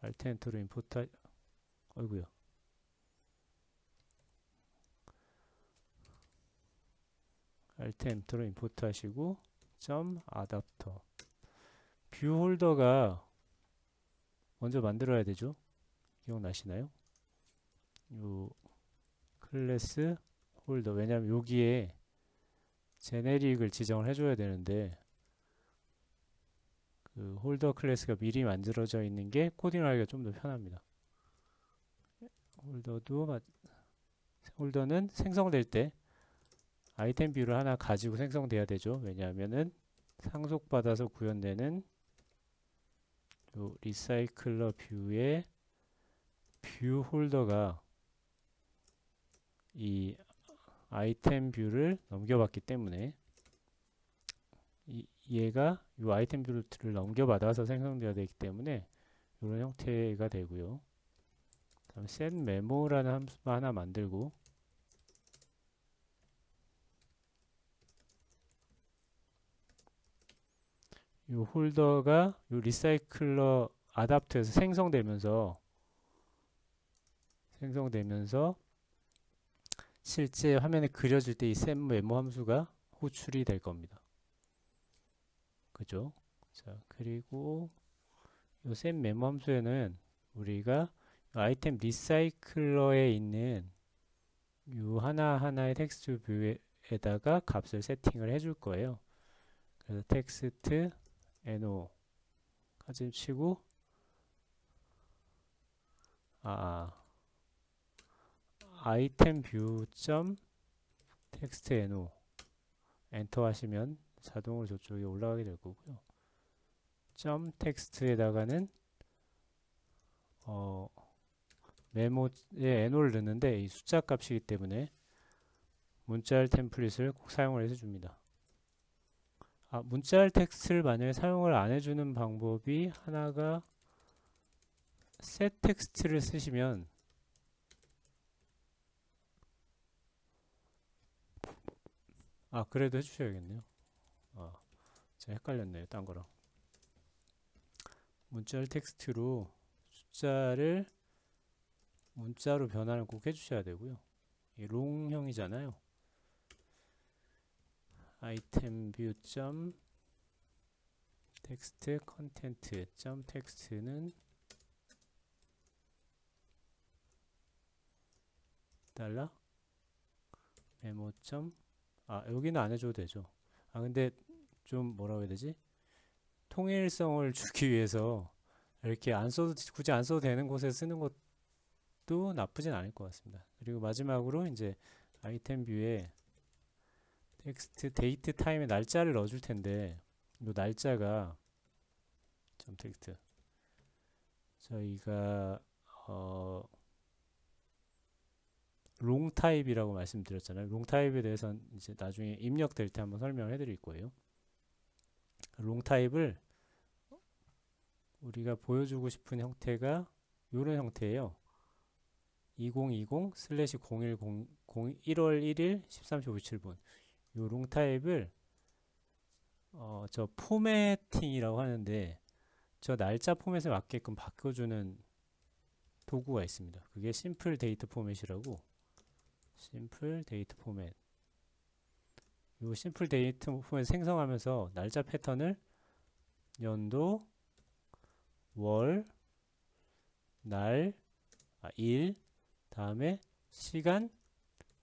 알트 엔터로 임포트 어이구야. 알트 엔터로 임포트 하시고 점 아답터 뷰 홀더가 먼저 만들어야 되죠. 기억나시나요? 요 클래스 홀더 왜냐면 여기에 제네릭을 지정을 해줘야 되는데 그 홀더 클래스가 미리 만들어져 있는 게 코딩을 하기가 좀 더 편합니다. 홀더는 생성될 때 아이템 뷰를 하나 가지고 생성돼야 되죠. 왜냐하면은 상속받아서 구현되는 요 리사이클러 뷰의 뷰 홀더가 이 아이템 뷰를 넘겨받기 때문에 얘가 이 아이템 뷰를 넘겨받아서 생성되어야 되기 때문에 이런 형태가 되고요. 다음 set memo라는 함수 하나 만들고 이 홀더가 이 리사이클러 아답터에서 생성되면서 실제 화면에 그려질 때 이 set memo 함수가 호출이 될 겁니다. 그죠? 자, 그리고 이 set memo 함수에는 우리가 아이템 리사이클러에 있는 이 하나하나의 텍스트 뷰에다가 값을 세팅을 해줄 거예요. 그래서 텍스트 no 까지 치고 아이템 뷰 점 텍스트 no 엔터 하시면 자동으로 저쪽에 올라가게 될 거고요. 점 텍스트에다가는 메모에 no를 넣는데 이 숫자 값이기 때문에 문자열 템플릿을 꼭 사용을 해서 줍니다. 문자열 텍스트를 만약에 사용을 안 해주는 방법이 하나가 set 텍스트를 쓰시면 그래도 해주셔야겠네요. 제가 헷갈렸네요. 딴 거랑. 문자열 텍스트로 숫자를 문자로 변환을 꼭 해주셔야 되고요. 이 롱형이잖아요. 아이템 뷰 점 텍스트 컨텐트 점 텍스트는 달러 메모 점 여기는 안 해줘도 되죠. 근데 좀 뭐라고 해야 되지? 통일성을 주기 위해서 이렇게 굳이 안 써도 되는 곳에 쓰는 것도 나쁘진 않을 것 같습니다. 그리고 마지막으로 이제 아이템 뷰에 텍스트 데이트 타임에 날짜를 넣어줄 텐데 이 날짜가 점 텍스트 저희가 롱 타입이라고 말씀드렸잖아요. 롱 타입에 대해서는 이제 나중에 입력될 때 한번 설명을 해드릴 거예요. 롱 타입을 우리가 보여주고 싶은 형태가 이런 형태예요. 2020/0100 1월 1일 13시 57분 이 롱 타입을 저 포매팅이라고 하는데 저 날짜 포맷에 맞게끔 바꿔주는 도구가 있습니다. 그게 심플 데이트 포맷이라고. 심플 데이트 포맷. 이 심플 데이트 포맷 생성하면서 날짜 패턴을 연도, 월, 날, 일, 다음에 시간,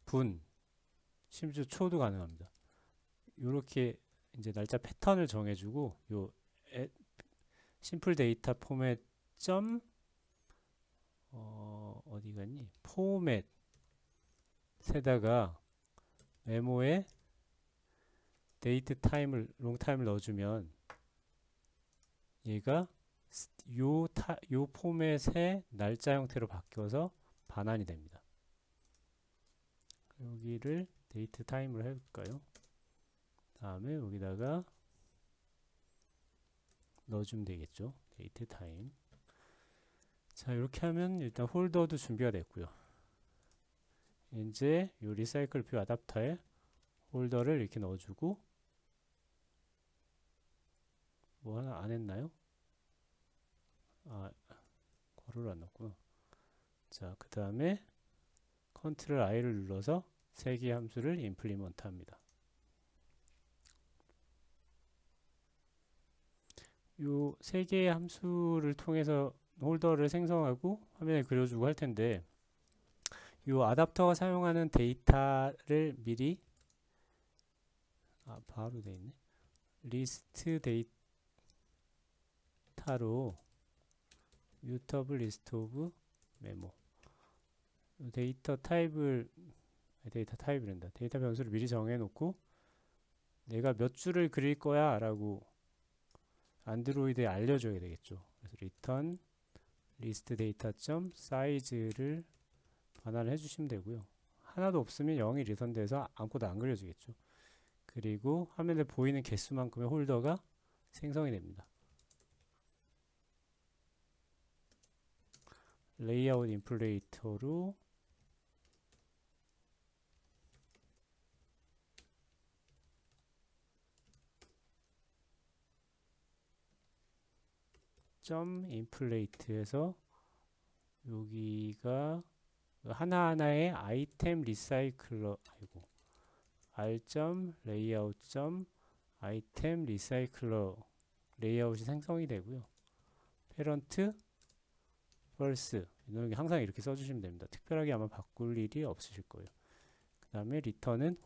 분, 심지어 초도 가능합니다. 이렇게 이제 날짜 패턴을 정해주고 요 심플 데이터 포맷 점 어디 갔니? 포맷에다가 메모에 데이트 타임을 롱 타임을 넣어주면 얘가 요 포맷의 날짜 형태로 바뀌어서 반환이 됩니다. 여기를 데이트 타임으로 해볼까요? 다음에 여기다가 넣어주면 되겠죠. 데이트 타임. 자, 이렇게 하면 일단 홀더도 준비가 됐고요. 이제 이 리사이클 뷰 아답터에 홀더를 이렇게 넣어주고 뭐 하나 안 했나요? 괄호를 안 넣었구나. 자, 그 다음에 컨트롤 I를 눌러서 세 개의 함수를 임플리먼트 합니다. 요 세 개의 함수를 통해서 홀더를 생성하고 화면에 그려주고 할 텐데 요 아답터가 사용하는 데이터를 미리 바로 돼 있네. 리스트 데이터로 뮤터블 리스트 오브 메모 데이터 타입이란다. 데이터 변수를 미리 정해 놓고 내가 몇 줄을 그릴 거야 라고 안드로이드에 알려줘야 되겠죠. 그래서 return list data.size를 반환을 해주시면 되고요. 하나도 없으면 0이 리턴돼서 아무것도 안 그려지겠죠. 그리고 화면에 보이는 개수만큼의 홀더가 생성이 됩니다. 레이아웃 인플레이터로 점 인플레이트에서 여기가 하나하나의 아이템 리사이클러 r 레이아웃 아이템 리사이클러 레이아웃이 생성이 되고요. 페런트 first 이런 게 항상 이렇게 써주시면 됩니다. 특별하게 아마 바꿀 일이 없으실 거예요. 그 다음에 리턴은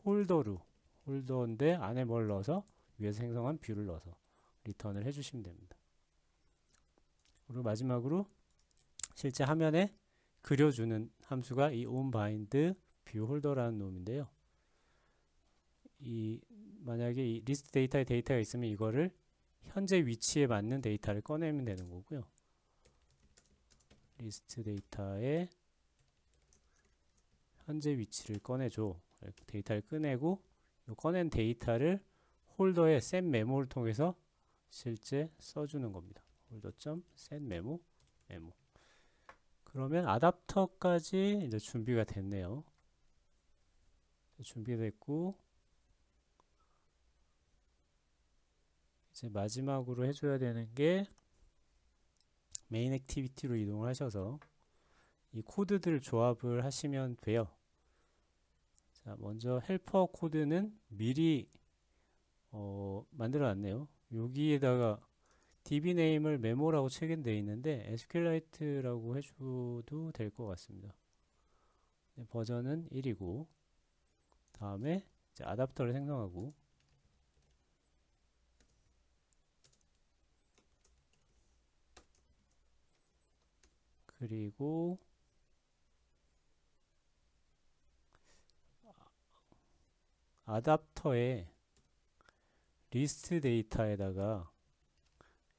홀더인데 안에 뭘 넣어서 위에서 생성한 뷰를 넣어서 리턴을 해주시면 됩니다. 그리고 마지막으로 실제 화면에 그려주는 함수가 이 onBind 뷰홀더라는 놈인데요. 만약에 이 리스트 데이터에 데이터가 있으면 이거를 현재 위치에 맞는 데이터를 꺼내면 되는 거고요. 리스트 데이터에 현재 위치를 꺼내줘. 데이터를 꺼내고 꺼낸 데이터를 홀더의 set 메모를 통해서 실제 써주는 겁니다. 홀더.set 메모. 그러면 아답터까지 이제 준비가 됐네요. 준비됐고 이제 마지막으로 해줘야 되는 게 메인 액티비티로 이동을 하셔서 이 코드들 조합을 하시면 돼요. 자, 먼저 헬퍼 코드는 미리 만들어 놨네요. 여기에다가 dbname을 메모라고 책임되어 있는데 SQLite라고 해줘도 될 것 같습니다. 네, 버전은 1이고 다음에 이제 아답터를 생성하고 그리고 아답터에 리스트 데이터에다가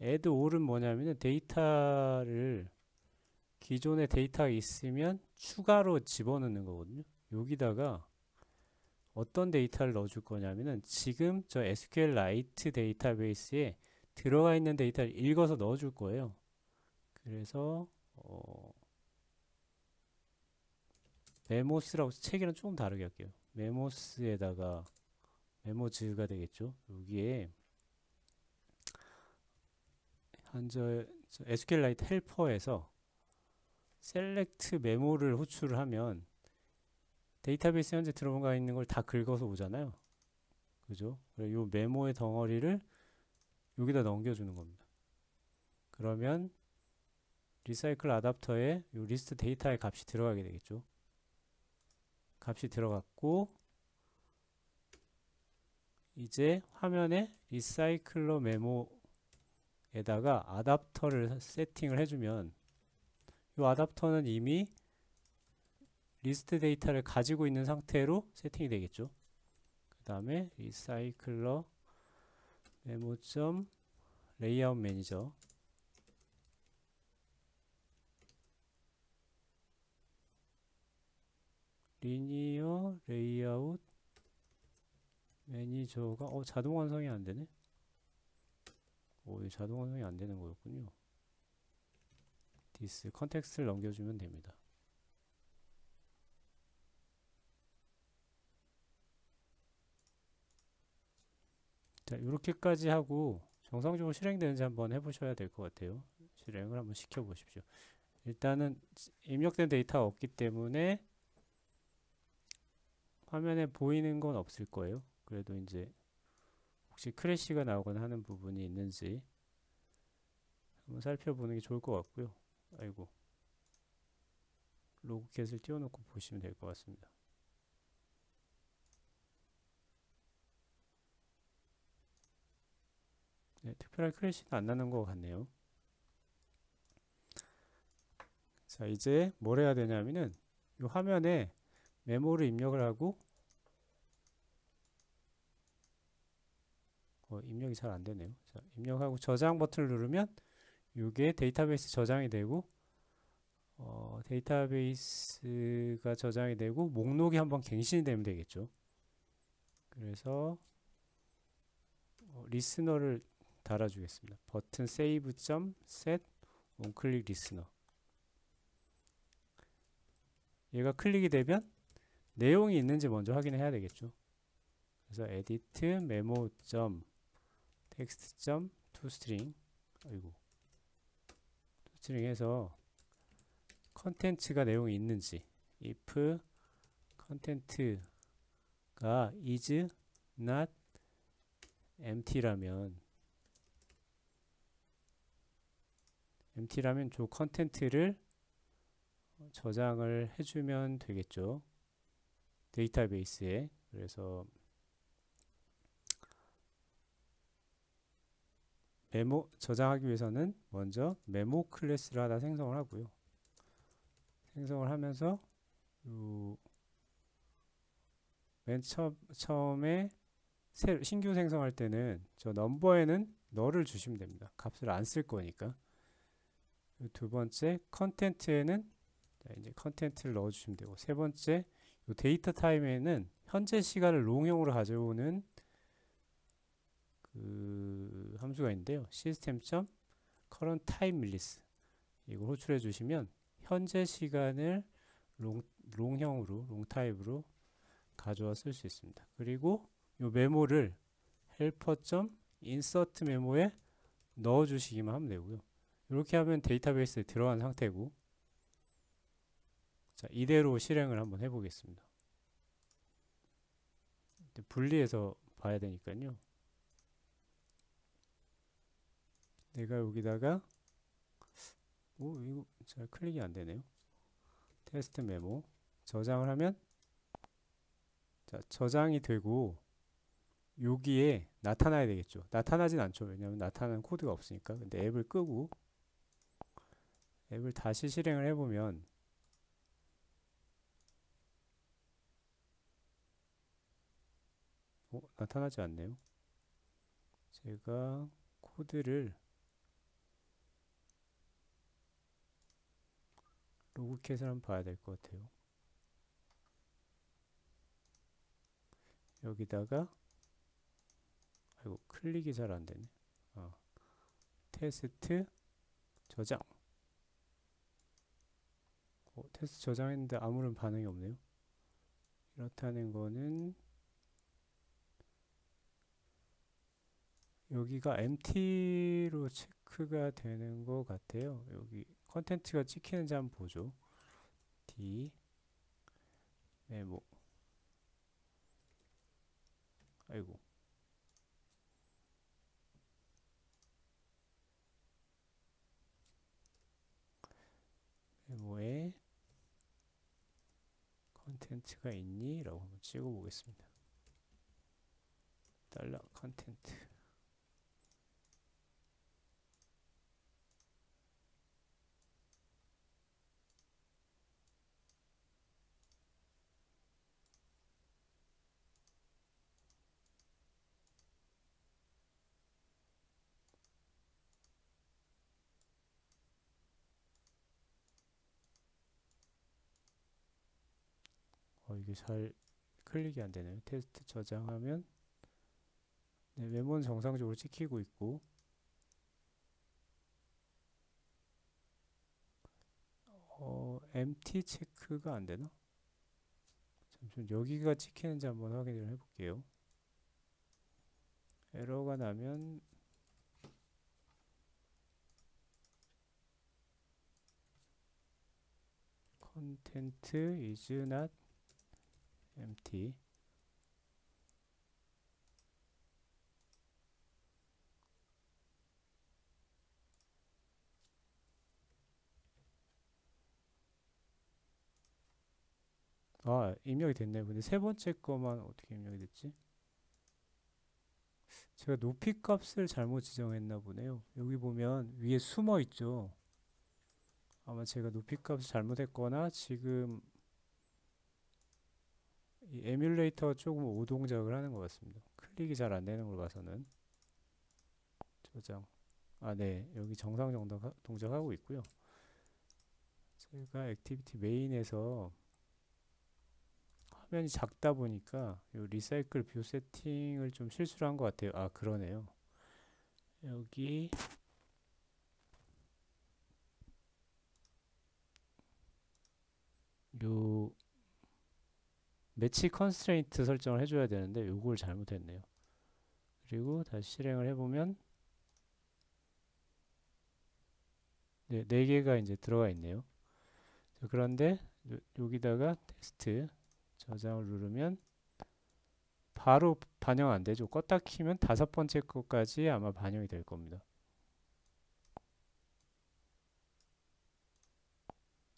add all은 뭐냐면은 데이터를 기존에 데이터가 있으면 추가로 집어넣는 거거든요. 여기다가 어떤 데이터를 넣어줄 거냐면은 지금 저 SQLite 데이터베이스에 들어가 있는 데이터를 읽어서 넣어줄 거예요. 그래서 메모스라고 책이랑 조금 다르게 할게요. 메모스에다가 메모즈가 되겠죠. 여기에 한저 SQLite 헬퍼에서 select 메모를 호출을 하면 데이터베이스 현재 들어가 있는 걸 다 긁어서 오잖아요. 그죠? 이 메모의 덩어리를 여기다 넘겨주는 겁니다. 그러면 리사이클 아답터에 이 리스트 데이터의 값이 들어가게 되겠죠. 값이 들어갔고 이제 화면에 리사이클러 메모에다가 아답터를 세팅을 해주면 이 아답터는 이미 리스트 데이터를 가지고 있는 상태로 세팅이 되겠죠. 그 다음에 리사이클러 메모.레이아웃 매니저 리니어 레이아웃 매니저가 자동 완성이 안 되네. 자동 완성이 안 되는 거였군요. this 컨텍스트를 넘겨주면 됩니다. 자, 이렇게까지 하고 정상적으로 실행되는지 한번 해보셔야 될 것 같아요. 실행을 한번 시켜보십시오. 일단은 입력된 데이터가 없기 때문에 화면에 보이는 건 없을 거예요. 그래도 이제 혹시 크래시가 나오거나 하는 부분이 있는지 한번 살펴보는 게 좋을 것 같고요. 아이고, 로그캣을 띄워놓고 보시면 될 것 같습니다. 네, 특별한 크래시는 안 나는 것 같네요. 자, 이제 뭘 해야 되냐면은 이 화면에 메모를 입력을 하고 입력이 잘 안 되네요. 자, 입력하고 저장 버튼을 누르면 이게 데이터베이스 저장이 되고 데이터베이스가 저장이 되고 목록이 한번 갱신이 되면 되겠죠. 그래서 리스너를 달아주겠습니다. 버튼 save.set onClick listener. 얘가 클릭이 되면 내용이 있는지 먼저 확인해야 되겠죠. 그래서 edit memo.text.toString 아이고 toString 해서 컨텐츠가 내용이 있는지 if content가 is not empty라면 저 컨텐츠를 저장을 해주면 되겠죠. 데이터베이스에. 그래서 메모 저장하기 위해서는 먼저 메모 클래스를 하나 생성을 하고요. 생성을 하면서 맨 처음에 신규 생성할 때는 저 넘버에는 너를 주시면 됩니다. 값을 안 쓸 거니까. 두 번째 컨텐츠에는 이제 컨텐츠를 넣어주시면 되고, 세 번째 데이터 타임에는 현재 시간을 롱형으로 가져오는 그 함수가 있는데요. system.current time release 이걸 호출해 주시면 현재 시간을 롱형으로 롱타입으로 가져와 쓸 수 있습니다. 그리고 이 메모를 helper.insert 메모에 넣어 주시기만 하면 되고요. 이렇게 하면 데이터베이스에 들어간 상태고, 자, 이대로 실행을 한번 해보겠습니다. 분리해서 봐야 되니까요. 내가 여기다가 이거 잘 클릭이 안 되네요. 테스트 메모 저장을 하면, 자, 저장이 되고 여기에 나타나야 되겠죠. 나타나진 않죠. 왜냐하면 나타나는 코드가 없으니까. 근데 앱을 끄고 앱을 다시 실행을 해보면 나타나지 않네요. 제가 코드를 로그캣을 한번 봐야 될 것 같아요. 여기다가 아이고 클릭이 잘 안되네. 테스트 저장. 테스트 저장했는데 아무런 반응이 없네요. 이렇다는 거는 여기가 empty로 체크가 되는 것 같아요. 여기 컨텐츠가 찍히는지 한번 보죠. D 메모. 아이고. 메모에 컨텐츠가 있니? 라고 한번 찍어 보겠습니다. 달러 컨텐트. 이게 잘 클릭이 안 되네요. 테스트 저장하면 네, 메모는 정상적으로 찍히고 있고 empty 체크가 안 되나? 잠시만 여기가 찍히는지 한번 확인을 해볼게요. 에러가 나면 content is not empty. 입력이 됐네요. 근데 세 번째 거만 어떻게 입력이 됐지? 제가 높이 값을 잘못 지정했나 보네요. 여기 보면 위에 숨어 있죠. 아마 제가 높이 값을 잘못했거나 지금 이 에뮬레이터가 조금 오동작을 하는 것 같습니다. 클릭이 잘 안 되는 걸 봐서는. 저장. 네. 여기 정상 동작하고 있고요. 제가 액티비티 메인에서 화면이 작다 보니까 요 리사이클 뷰 세팅을 좀 실수를 한 것 같아요. 그러네요. 여기 요 매치 컨스트레인트 설정을 해줘야 되는데 요걸 잘못했네요. 그리고 다시 실행을 해보면 네, 4개가 이제 들어가 있네요. 자, 그런데 여기다가 테스트 저장을 누르면 바로 반영 안 되죠. 껐다 키면 5번째 것까지 아마 반영이 될 겁니다.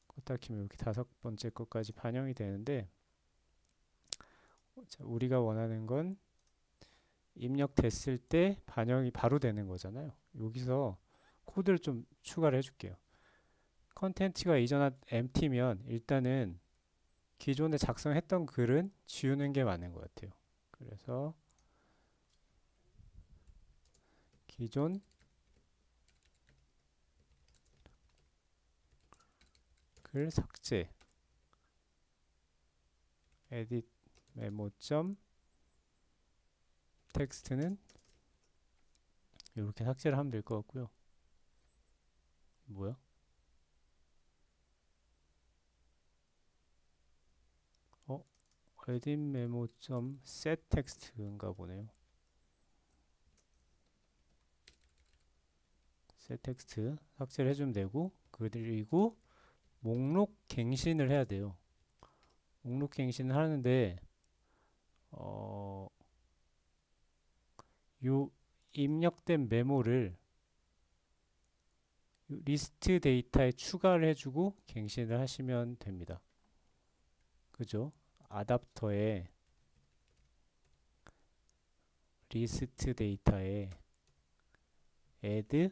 껐다 키면 이렇게 5번째 것까지 반영이 되는데 자, 우리가 원하는 건 입력됐을 때 반영이 바로 되는 거잖아요. 여기서 코드를 좀 추가를 해줄게요. 컨텐츠가 이전 empty면 일단은 기존에 작성했던 글은 지우는 게 맞는 것 같아요. 그래서 기존 글 삭제 edit 메모 점 텍스트는 이렇게 삭제를 하면 될 것 같고요. 뭐야? edit 메모 점 set 텍스트인가 보네요. set 텍스트 삭제를 해주면 되고 그리고 목록 갱신을 해야 돼요. 목록 갱신을 하는데 요 입력된 메모를 리스트 데이터에 추가를 해주고 갱신을 하시면 됩니다. 그죠? 아답터에 리스트 데이터에 add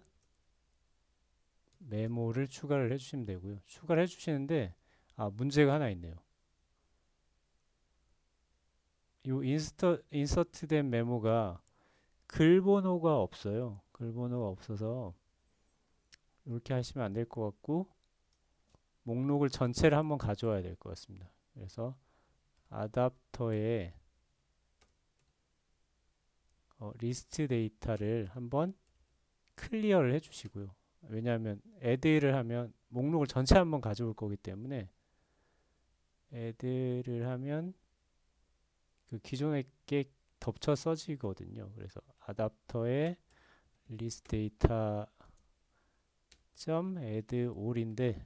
메모를 추가를 해주시면 되고요. 추가를 해주시는데 문제가 하나 있네요. 요 인서트된 메모가 글 번호가 없어요. 글 번호가 없어서 이렇게 하시면 안 될 것 같고, 목록을 전체를 한번 가져와야 될 것 같습니다. 그래서 아답터에 리스트 데이터를 한번 클리어를 해주시고요. 왜냐하면 add를 하면 목록을 전체 한번 가져올 거기 때문에, add를 하면 그 기존에 게 덮쳐 써지거든요. 그래서 아답터에 리스트 데이터 점 add all인데,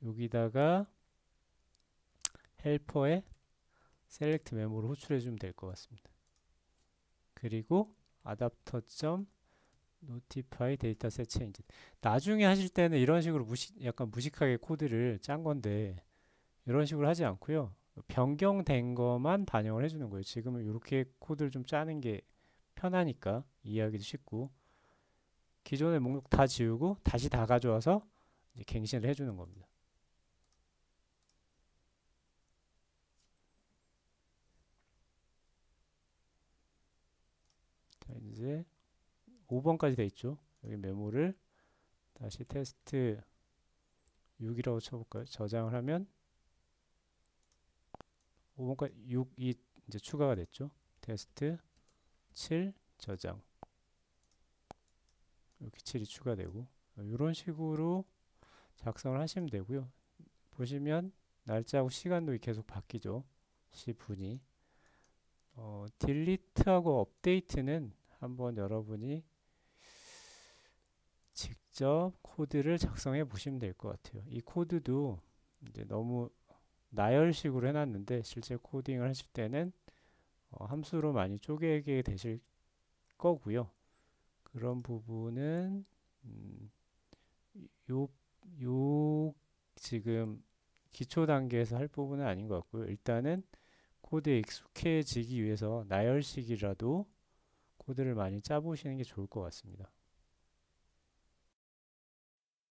여기다가 헬퍼에 select 메모를 호출해 주면 될 것 같습니다. 그리고 adapter 점 notify dataset change. 나중에 하실 때는 이런 식으로 약간 무식하게 코드를 짠 건데, 이런 식으로 하지 않고요. 변경된 것만 반영을 해주는 거예요. 지금은 이렇게 코드를 좀 짜는 게 편하니까 이해하기도 쉽고, 기존의 목록 다 지우고 다시 다 가져와서 이제 갱신을 해주는 겁니다. 자, 이제 5번까지 돼 있죠. 여기 메모를 다시 테스트 6이라고 쳐볼까요? 저장을 하면 5번까지 6이 이제 추가가 됐죠. 테스트 7 저장, 이렇게 7이 추가되고, 이런 식으로 작성을 하시면 되고요. 보시면 날짜하고 시간도 계속 바뀌죠. 시분이. 딜리트하고 업데이트는 한번 여러분이 직접 코드를 작성해 보시면 될 것 같아요. 이 코드도 이제 너무 나열식으로 해놨는데, 실제 코딩을 하실 때는 함수로 많이 쪼개게 되실 거고요. 그런 부분은 요, 요 지금 기초 단계에서 할 부분은 아닌 것 같고요. 일단은 코드에 익숙해지기 위해서 나열식이라도 코드를 많이 짜보시는 게 좋을 것 같습니다.